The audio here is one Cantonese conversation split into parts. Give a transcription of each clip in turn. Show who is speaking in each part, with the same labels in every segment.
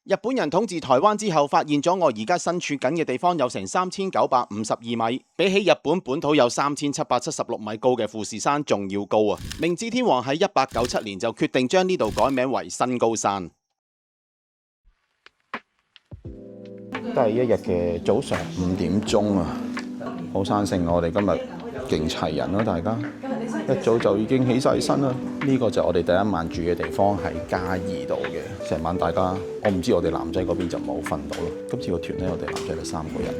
Speaker 1: 日本人統治台灣之後，發現咗我而家身處緊嘅地方有成3952米，比起日本本土有3776米高嘅富士山仲要高啊！明治天皇喺1897年就決定將呢度改名為新高山。第一日嘅早上5點鐘啊，好生性，我哋今日勁齊人咯，大家一早就已經起晒身啦。呢個就係我哋第一晚住嘅地方，喺嘉義度嘅。成晚大家，我唔知我哋男仔嗰邊就冇瞓到咯。今次個團咧，我哋男仔得3個人，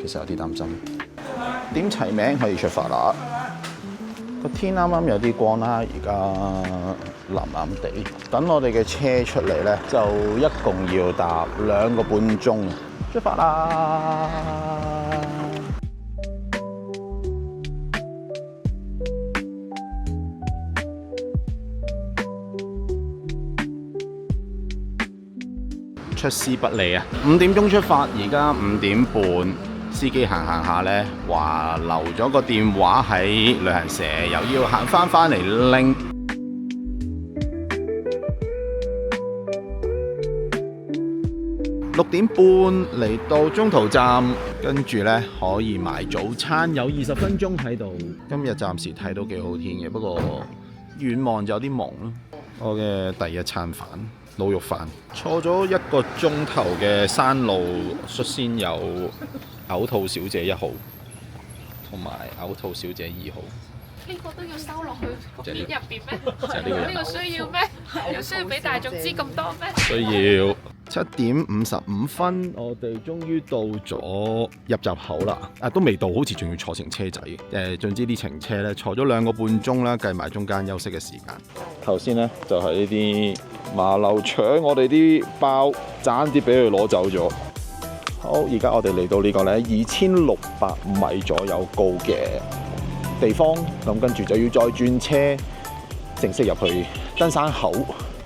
Speaker 1: 其實有啲擔心。點齊名可以出發啦。個天啱啱有啲光啦，而家藍藍地。等我哋嘅車出嚟咧，就一共要搭2個半鐘。出發啦！出師不利啊！5點鐘出發，而家5點半，司機行下咧，話留咗個電話喺旅行社，又要行翻嚟拎。6點半嚟到中途站，跟住咧可以買早餐，有20分鐘喺度。今日暫時睇到幾好天嘅，不過遠望就有啲朦咯。我嘅第一餐飯。滷肉飯，坐咗1個鐘頭嘅山路，率先有嘔吐小姐1號，同埋嘔吐小姐2號。
Speaker 2: 呢個都要收落去個片入邊咩？
Speaker 1: 呢
Speaker 2: 個需要咩？有需要俾大眾知咁多咩？
Speaker 1: 需要。7點55分，我哋終於到咗入閘口啦！都未到，好似仲要坐乘車仔。總之呢程車咧坐咗2個半鐘啦，計埋中間休息嘅時間。頭先咧就係呢啲馬騮搶我哋啲包，爭啲俾佢攞走咗。好，而家我哋嚟到呢個咧2600米左右高嘅地方，咁跟住就要再轉車，正式入去登山口。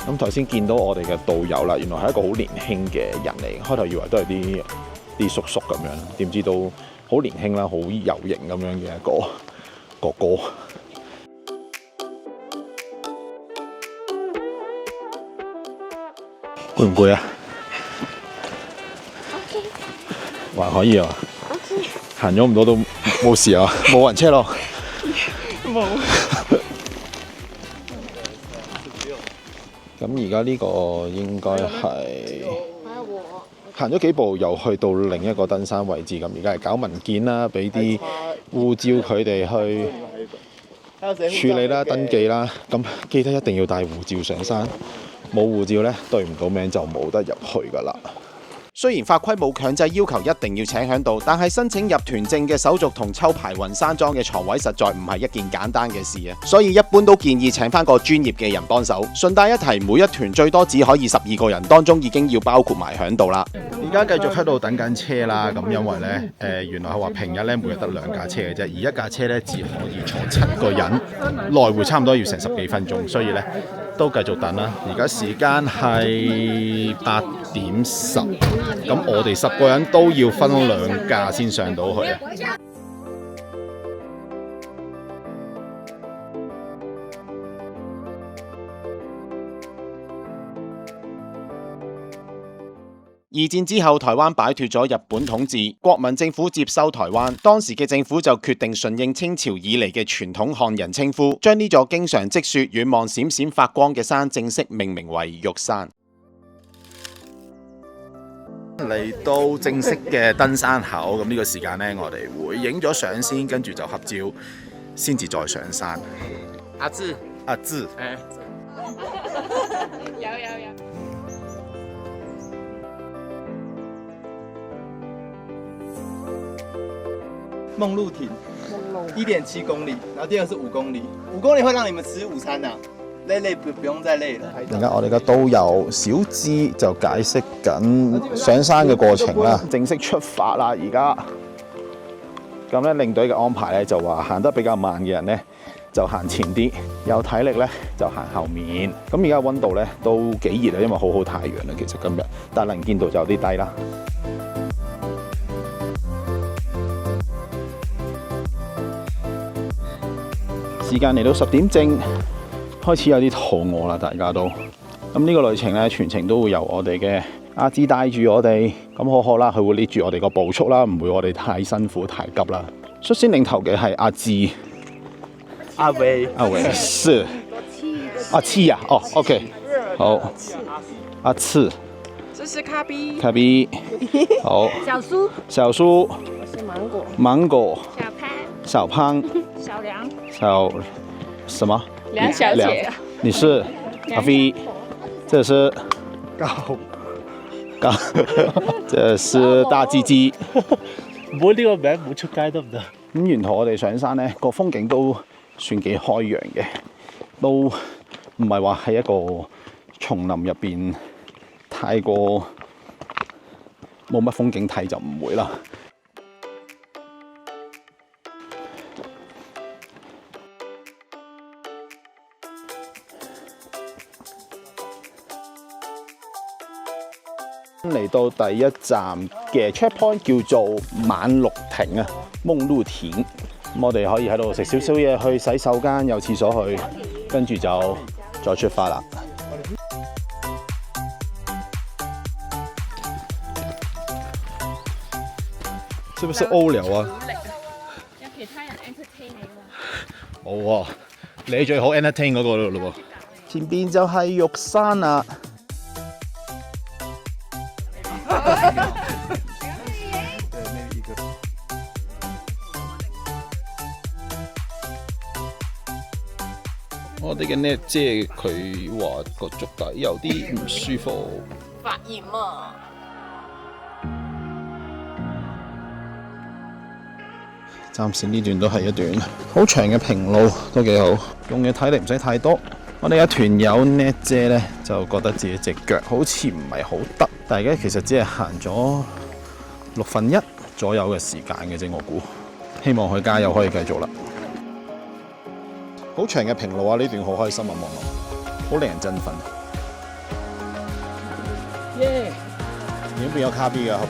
Speaker 1: 咁頭先見到我哋嘅導遊啦，原來係一個好年輕嘅人嚟，開頭以為都係啲叔叔咁樣，點知都好年輕啦，好有型咁樣嘅一個哥哥。攰唔攰啊？還可以啊。行咗咁多都冇事啊，冇暈車咯。冇。咁而家呢個應該係行咗幾步，又去到另一個登山位置。咁而家係搞文件啦，俾啲護照佢哋去處理啦、登記啦。咁記得一定要帶護照上山，冇護照呢，對唔到名就冇得入去㗎啦。雖然法規冇強制要求一定要請響度，但係申請入團證嘅手續同抽排雲山莊嘅床位實在唔係一件簡單嘅事啊，所以一般都建議請翻個專業嘅人幫手。順帶一提，每一團最多只可以12個人，當中已經要包括埋響度啦。而家繼續喺度等緊車啦，咁因為呢，原來係話平日呢每日得2架車嘅啫，而1架車呢只可以坐7個人，來回差唔多要成10幾分鐘，所以呢，都繼續等啦。而家時間係8點10。咁我哋10個人都要分2架先上到去啊！2戰之後，台灣擺脫咗日本統治，國民政府接收台灣。當時嘅政府就決定順應清朝以嚟嘅傳統漢人稱呼，將呢座經常積雪、遠望閃閃發光嘅山正式命名為玉山。嚟到正式嘅登山口，咁呢個時間呢，我哋會影咗相先，跟住就合照，先至再上山。阿志，
Speaker 2: 有。
Speaker 3: 梦露亭，1.7公里，然後第2是5公里，5公里會讓你們吃午餐啊，累不用再累了。
Speaker 1: 而家我哋嘅導遊小芝就解釋緊上山嘅過程啦，正式出發啦！而家咁咧，領隊嘅安排咧就話行得比較慢嘅人咧就行前啲，有體力咧就行後面。咁而家溫度咧都幾熱啊，因為好太陽啦，其實今日，但能見度就有啲低啦。時間嚟到10點正，開始有啲肚餓啦，大家都。咁咁呢個旅程咧，全程都會由我哋嘅阿芝帶住我哋，咁好啦，佢會 lead 住我哋個步速啦，唔會我哋太辛苦太急啦。率先領頭嘅係阿芝、
Speaker 3: 阿威、
Speaker 1: 是阿七啊，哦 ，OK， 好，阿次，
Speaker 4: 这是咖啡，
Speaker 1: 卡比，好，小苏，
Speaker 4: 我是芒果，
Speaker 1: 芒果，
Speaker 2: 小潘，
Speaker 1: 小胖，
Speaker 4: 小梁，
Speaker 1: 小什么？
Speaker 2: 梁小姐，
Speaker 1: 你是阿飛，這是高，這是大雞雞。
Speaker 3: 唔好呢個名，唔好出街得唔得？
Speaker 1: 咁沿途我哋上山咧，個風景都算幾開揚嘅，都唔係話喺一個叢林入邊太過冇乜風景睇就唔會啦。嚟到第一站嘅 checkpoint 叫做晚綠亭啊，夢露亭。咁我哋可以喺度食少少嘢，去洗手間，有廁所去，跟住就再出發啦。是不是 O 了啊？
Speaker 2: 有其他人 entertain 你喎。
Speaker 1: 冇喎，你最好 entertain 嗰個咯喎。前邊就係玉山啦。我哋嘅 net 姐佢話個足底有啲唔舒服，
Speaker 4: 發炎啊！
Speaker 1: 暫時呢段都係一段好長嘅平路，都幾好，用嘅體力唔使太多。我哋嘅團友 net 姐咧就覺得自己隻腳好似唔係好得，但係其實只係行咗1/6左右嘅時間嘅啫，我估。希望佢加油可以繼續啦。好長嘅平路啊！呢段好開心啊，望落，好令人振奮。
Speaker 4: 耶！
Speaker 1: 已經變咗卡 B 㗎後邊。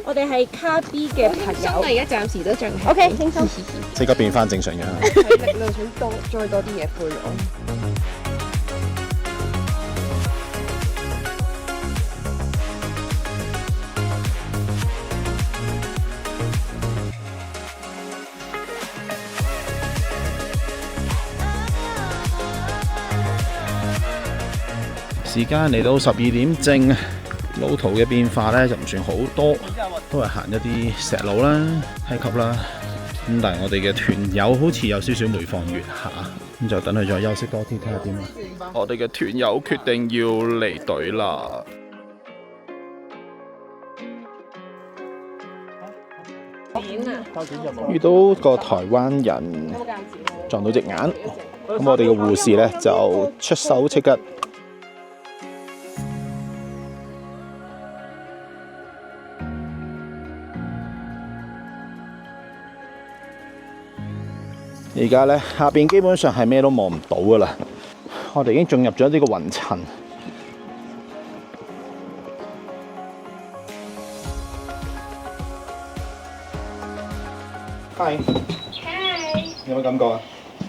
Speaker 4: 我哋係卡 B 嘅朋友，
Speaker 2: 而家暫時都仲係
Speaker 4: OK， 輕鬆。
Speaker 1: 即刻變翻正常樣。
Speaker 4: 係力量想再多啲嘢配我。
Speaker 1: 時間嚟到12點正，路途嘅變化咧就唔算好多，都係行一啲石路啦、梯級啦。咁但係我哋嘅團友好似有少少每況愈下，咁就等佢再休息多啲，睇下點啦。我哋嘅團友決定要離隊啦。遇到個台灣人撞到隻眼，咁我哋嘅護士咧就出手即刻。而家咧下邊基本上係咩都望唔到噶啦，我哋已經進入咗呢個雲層。Hi， 有咩感覺啊？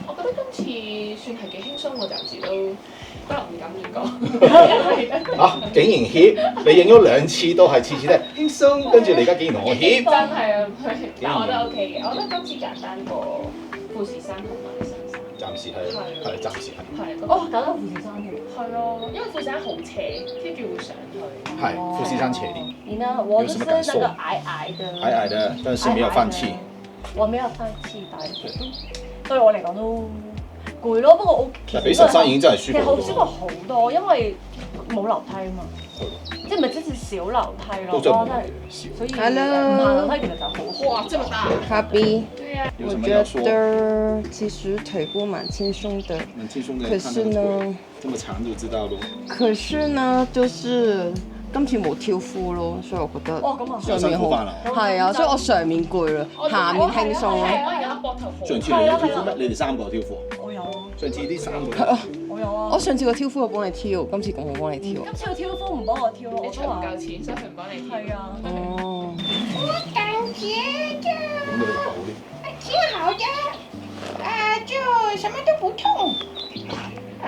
Speaker 2: 我覺得今次算係幾輕鬆喎，暫時都不能唔敢亂講。
Speaker 1: 啊！竟然協，你影咗2次都係次次都係輕鬆，跟住你而家竟然同我協。
Speaker 2: 真係啊，但我覺得 OK 嘅，我覺得今次簡單過富士山同埋新山。
Speaker 1: 暫時係暫時係。
Speaker 2: 係。
Speaker 4: 哦，搞到富士山添。
Speaker 2: 係啊，因為富士山好斜，跟住會上去。
Speaker 1: 係富士山斜啲。
Speaker 4: 你呢？我就是那個矮矮的，
Speaker 1: 但是沒有放棄。
Speaker 4: 我沒有放棄，但係對我嚟講都攰咯。不過我其實
Speaker 1: 比實山已經真係舒服。
Speaker 4: 其實好舒服好多，因為冇樓梯啊嘛。即係咪即係小樓梯咯？真係，所以唔行樓梯其實就好。
Speaker 2: 哇，這麼大！
Speaker 5: 卡 B，
Speaker 2: 對呀。
Speaker 5: 我覺得其實腿部蠻輕鬆的，
Speaker 1: 蠻輕鬆的。
Speaker 5: 可是呢，
Speaker 1: 這麼長就知道咯。
Speaker 5: 可是呢，就是今次冇跳夫咯，所以我覺得上面好係啊，所以我上面攰啦，下面輕鬆咯。
Speaker 2: 我而家膊頭好。
Speaker 1: 上次你跳夫咩？你哋3個跳夫？
Speaker 4: 我有啊。
Speaker 1: 上次啲3個。
Speaker 4: 我有啊。
Speaker 5: 我上次個跳夫我幫你跳，今次咁我幫你跳。
Speaker 4: 今次個挑夫唔幫我挑咯，
Speaker 2: 你出唔夠錢，所以佢唔幫你跳。
Speaker 4: 係啊。
Speaker 5: 哦。
Speaker 6: 我感覺就
Speaker 1: 咁你哋
Speaker 6: 挺好的，就什麼都不痛，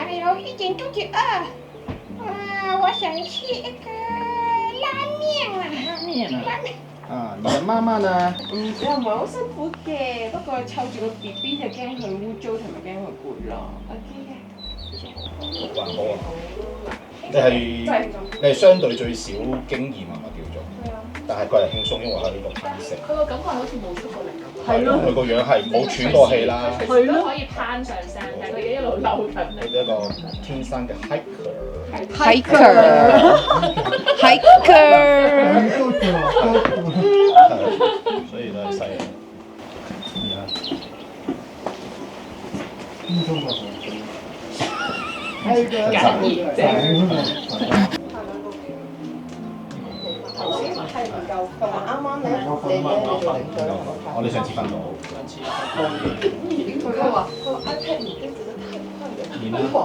Speaker 6: 哎呦，一点肚子饿。啊，我想吃一个拉面啊！
Speaker 7: 拉面啊！
Speaker 6: 拉面。
Speaker 7: 啊，你的媽媽呢？
Speaker 5: 又唔係好辛苦嘅，不過湊住個 BB 就驚佢污糟同埋驚佢攰咯。OK 嘅。
Speaker 7: 還好啊。你係相對最少經驗係咪叫做？係啊。但係佢係輕鬆，因為喺呢個攀石。
Speaker 2: 佢個感覺好似冇出過力咁。
Speaker 7: 係咯。佢個樣係冇喘過氣啦。
Speaker 2: 隨時都可以攀上山，但係佢一路溜緊。
Speaker 7: 係一個天生嘅 hiker。所以都係犀利。
Speaker 5: 係唔夠，同埋啱啱咧，你做領隊，
Speaker 7: 我哋上次分到。
Speaker 5: 佢話 iPad 已經做得太快了，
Speaker 7: 然
Speaker 5: 然後佢話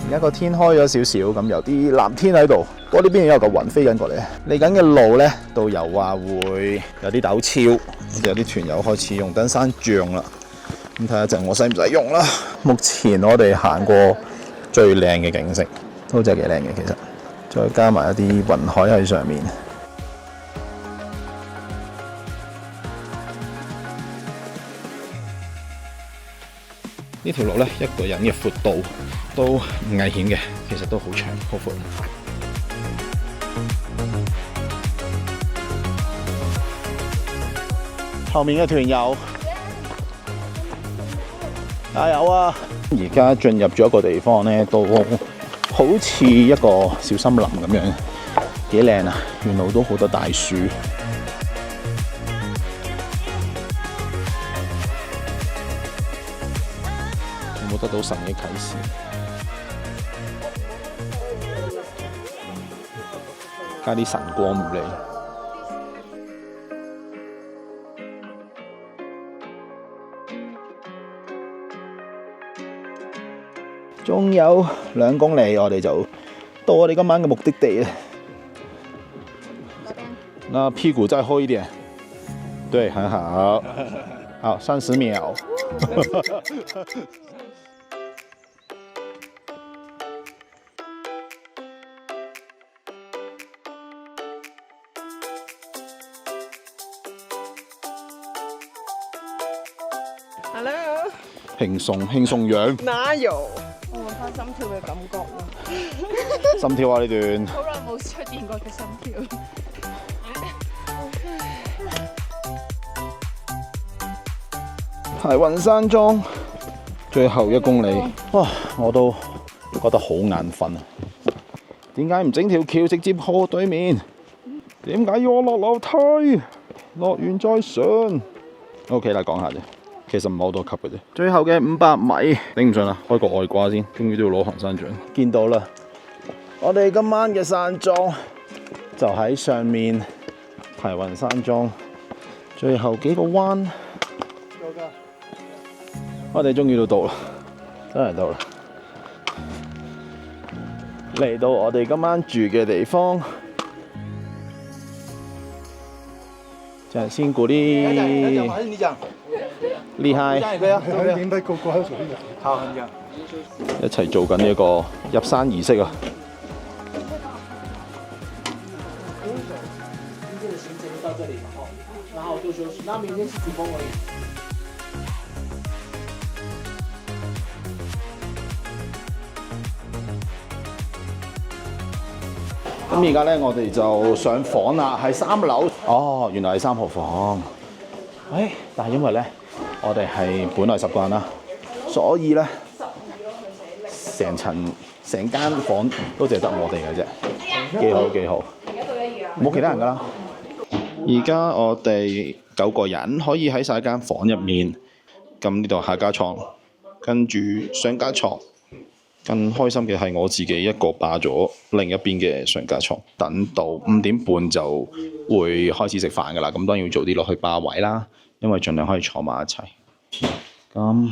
Speaker 1: 而家個天開咗少少，咁有啲藍天喺度，不過呢邊有嚿雲飛緊過嚟。嚟緊嘅路呢，導遊話會有啲陡峭，有啲團友開始用登山杖啦。咁睇下陣我使唔使用啦？目前我哋行過最靚嘅景色，都真係幾靚嘅其實，再加埋一啲雲海喺上面。呢條路呢，一個人嘅闊度都唔危險嘅，其實都好長好闊。後面嘅團友，加油啊！而家進入咗一個地方呢，都好似一個小森林咁樣，幾靚啊！沿路都好多大樹。有冇得到神嘅啟示？加啲神光入嚟。仲有2公里，我哋就到我哋今晚嘅目的地啦。那屁股再厚一點，對，很好。好，30秒。
Speaker 5: Hello，
Speaker 1: 輕鬆樣，
Speaker 5: 哪有？我揾翻心跳嘅感覺喎。
Speaker 1: 心跳啊呢段。
Speaker 2: 好耐冇出現過嘅心跳。
Speaker 1: 排雲山莊最後1公里，哇！我都覺得好眼瞓啊！點解唔整條橋直接過對面？點解要我落樓梯？落完再上。OK 啦，講下啫。其實唔係好多級嘅啫。最後嘅500米，頂唔順啦，開個外掛先，終於都要攞行山杖。見到啦，我哋今晚嘅山莊就喺上面，排雲山莊最後幾個彎，我哋終於都到啦，真係到啦！嚟到我哋今晚住嘅地方，真係辛苦啲。
Speaker 3: 還是你講？
Speaker 1: 厲害！
Speaker 3: 這樣也可以啊，明白，過還有手藝的。好，你講。
Speaker 1: 一齊做緊呢一個入山儀式啊！
Speaker 8: 今天的行程就到這裡嘛，然後就休息。那明天是主峰而已。
Speaker 1: 咁而家咧，我哋就上房啦，喺3樓。哦，原來係3號房。但係因為咧，我哋係本來10個人啦，所以咧，成間房都淨係得我哋嘅啫，幾好幾好。冇其他人㗎啦。而家我哋9個人可以喺晒間房入面，咁呢度下架床，跟住上架床。更開心嘅係我自己一個霸咗另一邊嘅上架床，等到5點半就會開始食飯㗎啦。咁當然要早啲落去霸位啦，因為盡量可以坐埋一齊。咁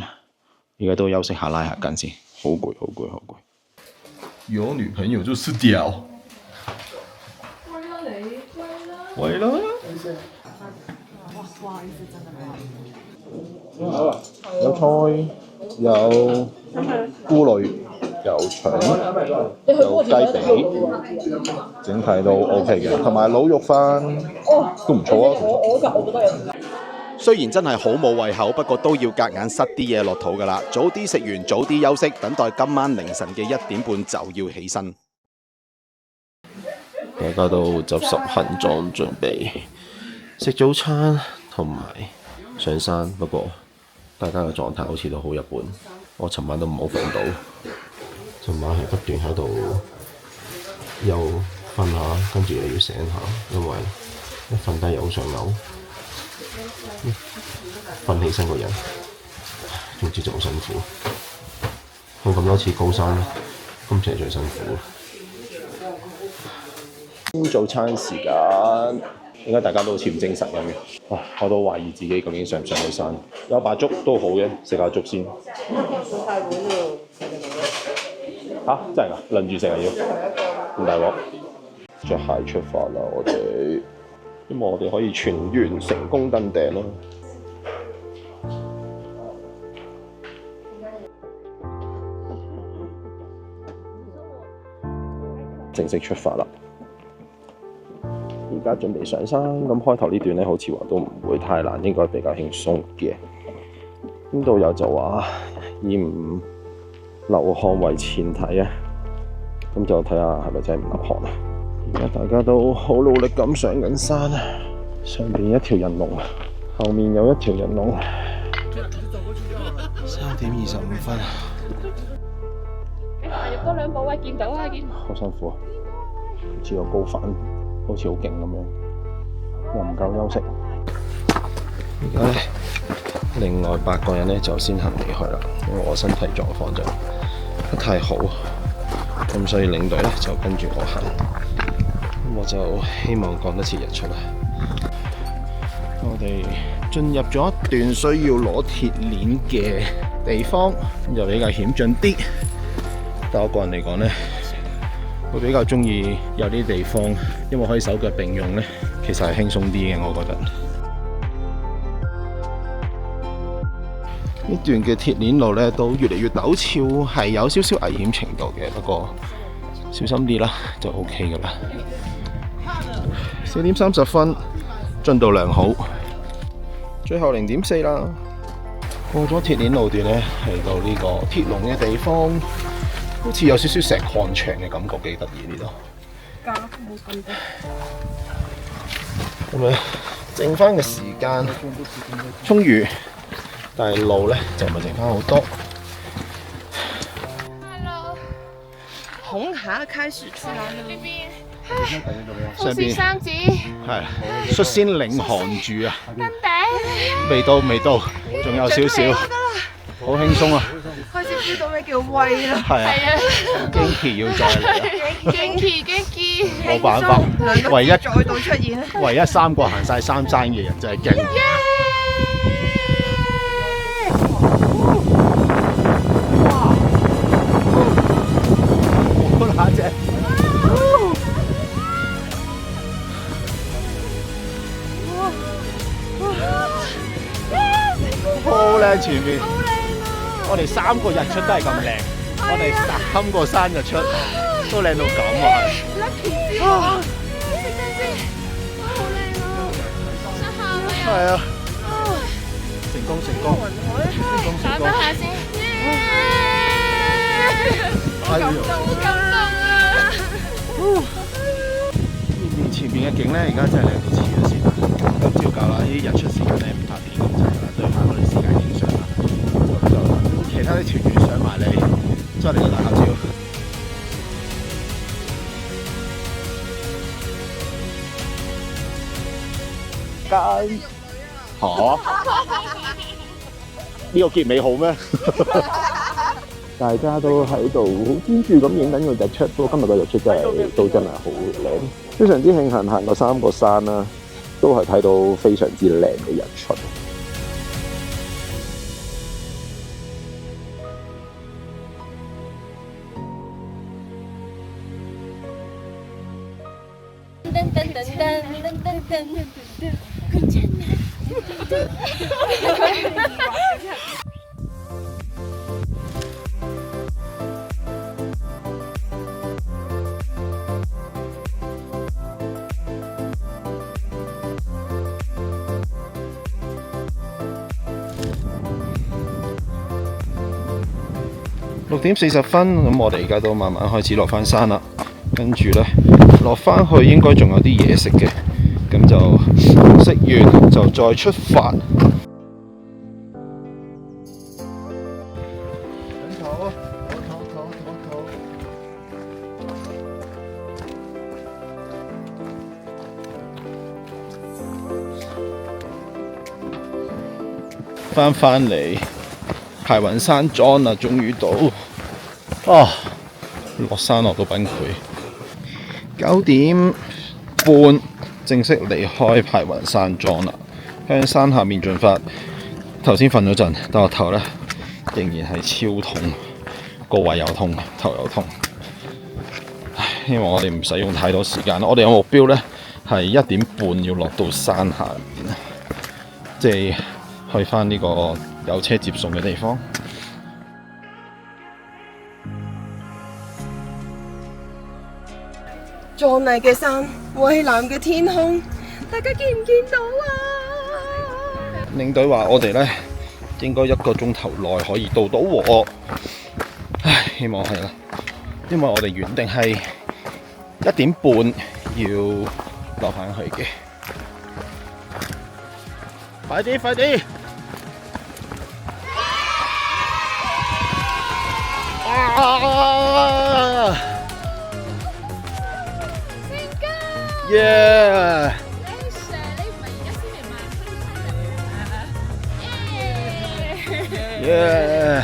Speaker 1: 而家都休息下拉下筋先，好攰好攰好攰。
Speaker 9: 有女朋友就是屌。
Speaker 1: 係咯。有菜，有菇類，有腸，有雞髀，整體都 OK 嘅，同埋滷肉飯都唔錯啊。雖然真係好冇胃口，不過都要夾硬塞啲嘢落肚㗎啦。早啲食完，早啲休息，等待今晚凌晨嘅1點半就要起身。大家都執拾行裝準備食早餐同埋上山，不過大家嘅狀態好似都好一般。我尋晚都唔好瞓到，尋晚係不斷喺度又瞓下，跟住又要醒下，因為一瞓低又好想嘔，瞓起身個人，總之就好辛苦。去咁多次高山，今次係最辛苦。早餐時間，點解大家都好似唔精神咁嘅？我都懷疑自己究竟上唔上去山。有白粥都好嘅，食下粥先。嚇！真係㗎，輪住食啊要，咁大鑊。着鞋出發啦，我哋，希望我哋可以全員成功登頂咯。正式出發啦！而家準備上山，咁開頭呢段咧，好似話都唔會太難，應該比較輕鬆嘅。咁導遊就話以唔流汗為前提啊，咁就睇下係咪真係唔流汗啊。而家大家都好努力咁上緊山啊，上邊一條人龍，後面有一條人龍。3點25分。
Speaker 2: 入多2步啊！見到啊！見。
Speaker 1: 好辛苦啊！好似個高反，好似好勁咁樣，又唔夠休息。而家咧，另外8個人咧就先行離開啦，因為我身體狀況就不太好，咁所以領隊咧就跟住我行。咁我就希望趕得切日出啦。我哋進入咗一段需要攞鐵鏈嘅地方，咁就比較險峻啲。但我個人嚟講咧，我比較中意有啲地方，因為可以手腳並用咧，其實係輕鬆啲嘅，我覺得。呢段嘅鐵鏈路咧都越嚟越陡峭，係有少少危險程度嘅，不過小心啲啦，就 OK 噶啦。4點30分，進度良好，最後0點4啦。過咗鐵鏈路段咧，嚟到呢個鐵籠嘅地方。好似有少少石礦場嘅感覺，幾得意呢度。咁樣剩翻嘅時間充裕，但係路咧就唔係剩翻好多。
Speaker 6: Hello，
Speaker 5: 紅霞開始出來了。
Speaker 6: 呢邊
Speaker 1: 上邊
Speaker 6: 三子
Speaker 1: 係率先領航住啊！
Speaker 6: 登頂，
Speaker 1: 未到，仲有少少，好輕鬆啊！
Speaker 5: 開始知道咩叫威啦。
Speaker 1: 係啊，驚奇要再嚟啊！
Speaker 6: 驚奇，
Speaker 1: 冇辦法，唯一
Speaker 5: 再度出現咧。
Speaker 1: 唯一3個行晒3山嘅人就係勁。哇！好正。好靚前面。我哋3個日出都係咁靚，我哋3個山日出都靚到咁啊！係。
Speaker 6: 哇！食真先，哇好靚啊！想喊啊！
Speaker 1: 係啊！成功！
Speaker 6: 打得下先。好感動啊！
Speaker 1: 前面嘅景咧，而家真係靚到黐咗線啦！咁照舊啦，呢啲日出時間咧唔拍片咁滯啦，都要慳我哋時間影相啦。其他啲團員上埋嚟，再嚟個大合照。嚇？呢個結尾好咩？大家都喺度好專注咁影緊個日出，不過今日個日出都真係好靚，非常之慶幸行過3個山啦，都係睇到非常之靚嘅日出。6:40，咁我哋而家都慢慢開始落翻山啦。跟住呢，落翻去應該仲有啲嘢食嘅，咁就食完就再出發。翻嚟排雲山莊啦，終於到啊！落山落到崩潰，9點半正式離開排雲山莊啦，向山下面進發。頭先瞓咗陣，但我頭咧仍然係超痛，個胃又痛，頭又痛。唉，希望我哋唔使用太多時間。我哋有目標咧係1點半要落到山下面，即係去翻呢個有車接送嘅地方。
Speaker 5: 壯麗嘅山，蔚藍嘅天空，大家見唔見到啊？
Speaker 1: 領隊話我哋咧應該1個鐘頭內可以到喎。唉，希望係啦，因為我哋原定係1點半要落返去嘅。快啲，快啲！啊！耶！耶！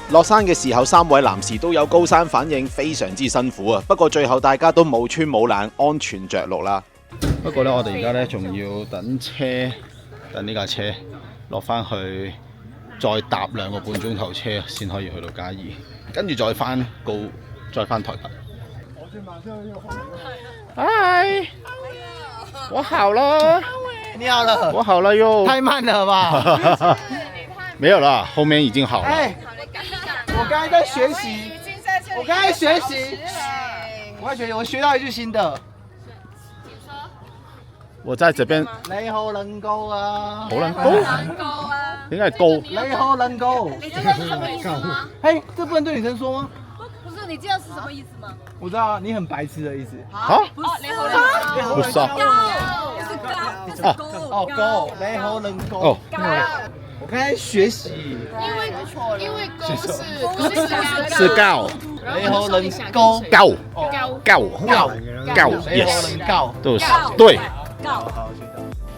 Speaker 9: 落山嘅時候，3位男士都有高山反應，非常之辛苦啊！不過最後大家都冇穿冇冷，安全着陸啦。
Speaker 1: 不過咧，我哋而家咧仲要等車，等呢架車落翻去，再搭2個半鐘頭車先可以去到嘉義，跟住再翻台北。嗨，我好了，
Speaker 3: 你好了，
Speaker 1: 我好了哟。
Speaker 3: 太慢了吧？
Speaker 1: 没有啦，後面已經好了。
Speaker 3: 我剛才在學習，我學到一句新的。
Speaker 1: 我在這邊。
Speaker 3: 你好能高啊！
Speaker 1: 好能高？應該係高。
Speaker 3: 你好能高。
Speaker 10: 你知道是什麼意思嗎？
Speaker 3: 嘿，這不能對女生說嗎？
Speaker 10: 不是，你知道是什麼意思嗎？
Speaker 3: 我知道啊，你很白痴的意思。
Speaker 1: 啊？
Speaker 10: 不是，你好能高。
Speaker 1: 不是啊。
Speaker 3: 哦，高，你好能高。哦，我剛才學習。
Speaker 10: 因為高是
Speaker 1: 高。
Speaker 3: 你好能高。
Speaker 1: 高
Speaker 3: ，yes，
Speaker 1: 都是對。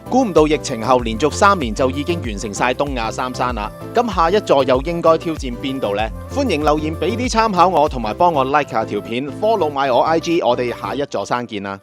Speaker 9: 估唔到疫情後連續3年就已經完成晒東亞3山啦，咁下一座又應該挑戰邊度呢？歡迎留言俾啲參考我，同埋幫我 like 下條片 ，follow 埋我 IG，我哋下一座山見啦！